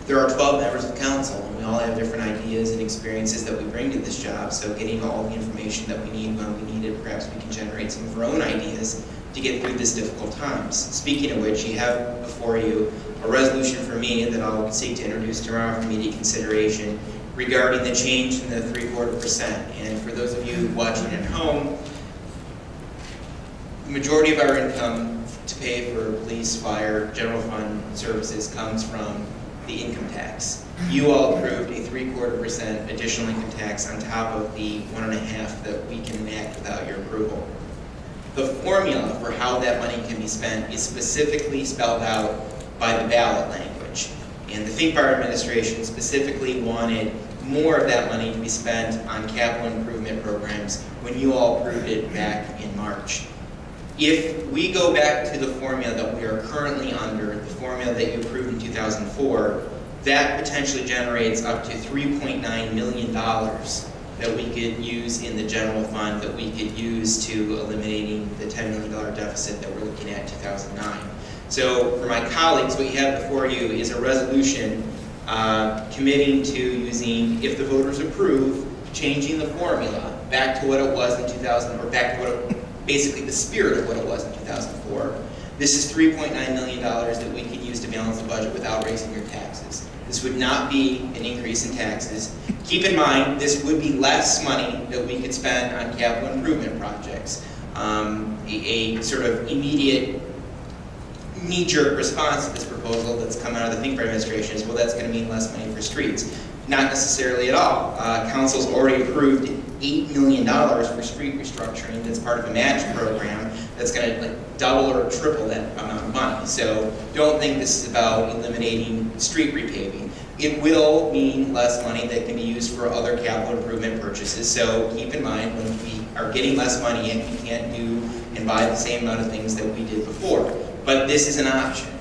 There are 12 members of council, and we all have different ideas and experiences that we bring to this job, so getting all the information that we need when we need it, perhaps we can generate some of our own ideas to get through this difficult times. Speaking of which, you have before you a resolution for me that I'll seek to introduce tomorrow for immediate consideration regarding the change in the 0.75%. And for those of you watching at home, the majority of our income to pay for police, fire, general fund services comes from the income tax. You all approved a 0.75% additional income tax on top of the 1.5% that we can enact without your approval. The formula for how that money can be spent is specifically spelled out by the ballot language. And the Think Bar administration specifically wanted more of that money to be spent on capital improvement programs when you all approved it back in March. If we go back to the formula that we are currently under, the formula that you approved in 2004, that potentially generates up to $3.9 million that we could use in the general fund, that we could use to eliminating the $10 million deficit that we're looking at in 2009. So for my colleagues, what you have before you is a resolution committing to using, if the voters approve, changing the formula back to what it was in 2000, or back to what it, basically the spirit of what it was in 2004. This is $3.9 million that we can use to balance the budget without raising your taxes. This would not be an increase in taxes. Keep in mind, this would be less money that we could spend on capital improvement projects. A sort of immediate knee-jerk response to this proposal that's come out of the Think Bar administration is, well, that's going to mean less money for streets. Not necessarily at all. Council's already approved $8 million for street restructuring that's part of a match program that's going to double or triple that amount of money. So don't think this is about eliminating street repaving. It will mean less money that can be used for other capital improvement purchases. So keep in mind, when we are getting less money in, we can't do and buy the same amount of things that we did before. But this is an option.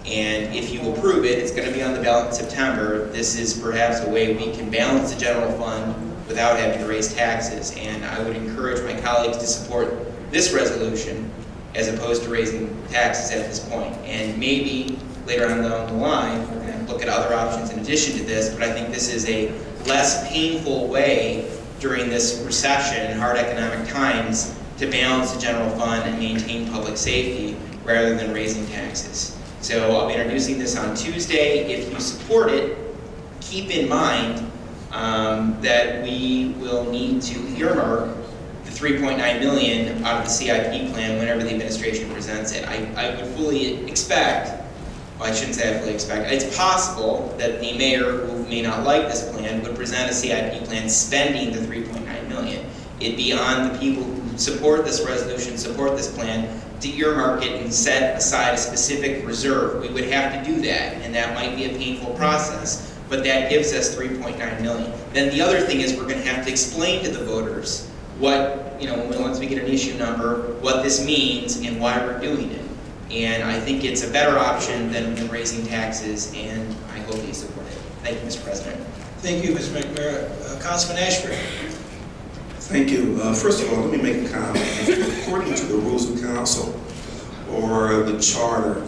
And if you approve it, it's going to be on the ballot in September. This is perhaps a way we can balance the general fund without having to raise taxes. And I would encourage my colleagues to support this resolution as opposed to raising taxes at this point. And maybe later on down the line, we're going to look at other options in addition to this, but I think this is a less painful way during this recession and hard economic times to balance the general fund and maintain public safety rather than raising taxes. So I'll be introducing this on Tuesday. If you support it, keep in mind that we will need to earmark the $3.9 million out of the CIP plan whenever the administration presents it. I would fully expect, well, I shouldn't say I fully expect, it's possible that the mayor, who may not like this plan, would present a CIP plan spending the $3.9 million. It'd be on the people who support this resolution, support this plan, to earmark it and set aside a specific reserve. We would have to do that, and that might be a painful process, but that gives us $3.9 million. Then the other thing is we're going to have to explain to the voters what, once we get an issue number, what this means and why we're doing it. And I think it's a better option than raising taxes, and I hope you support it. Thank you, Mr. President. Thank you, Mr. McMurray. Councilman Ashford. Thank you. First of all, let me make a comment. According to the rules of council or the charter,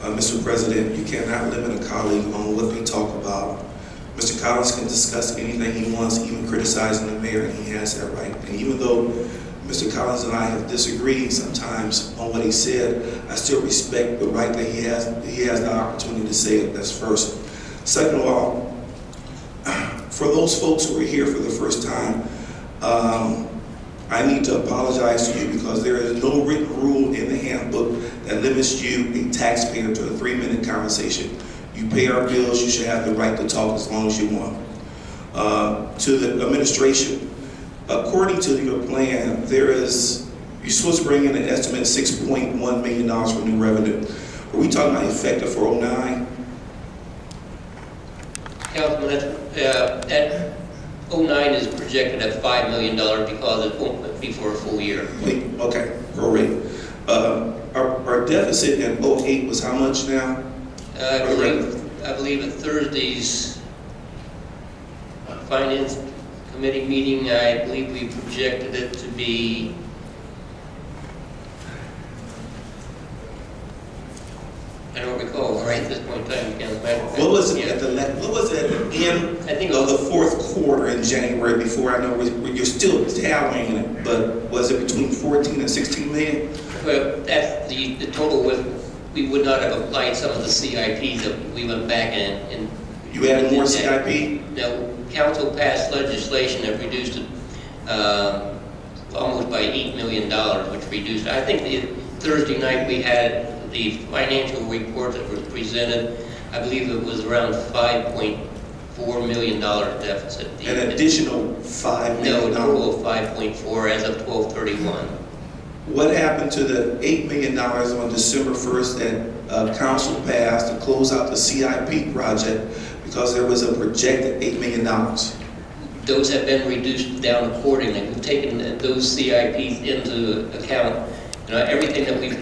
Mr. President, you cannot limit a colleague on what they talk about. Mr. Collins can discuss anything he wants, even criticizing the mayor, and he has that right. And even though Mr. Collins and I have disagreed sometimes on what he said, I still respect the right that he has the opportunity to say it. That's first. Second of all, for those folks who are here for the first time, I need to apologize to you because there is no written rule in the handbook that limits you, a taxpayer, to a 3-minute conversation. You pay our bills, you should have the right to talk as long as you want. To the administration, according to your plan, you're supposed to bring in an estimate of $6.1 million for new revenue. Are we talking about effective for 09? Councilman, that 09 is projected at $5 million because it won't be for a full year. Wait, okay, great. Our deficit in 08 was how much now? I believe at Thursday's Finance Committee meeting, I believe we projected it to be I don't recall, right, at this point in time, Councilman. What was it Yeah. at what was it at the end I think it of was, the fourth quarter in January before? I know you're still tallying it, but was it between 14 and 16 million? well, that's the total was, we would not have applied some of the CIPs that we went back and. You added more did that. CIP? No, council passed legislation that reduced it almost by $8 million, which reduced, I think the Thursday night we had the financial report that was presented, I believe it was around $5.4 million deficit. An additional $5 No, million? a total of 5.4 as of 12/31. What happened to the $8 million on December 1st that council passed to close out the CIP project because there was a projected $8 million? Those have been reduced down accordingly. We've taken those CIPs into account. You know, everything that we've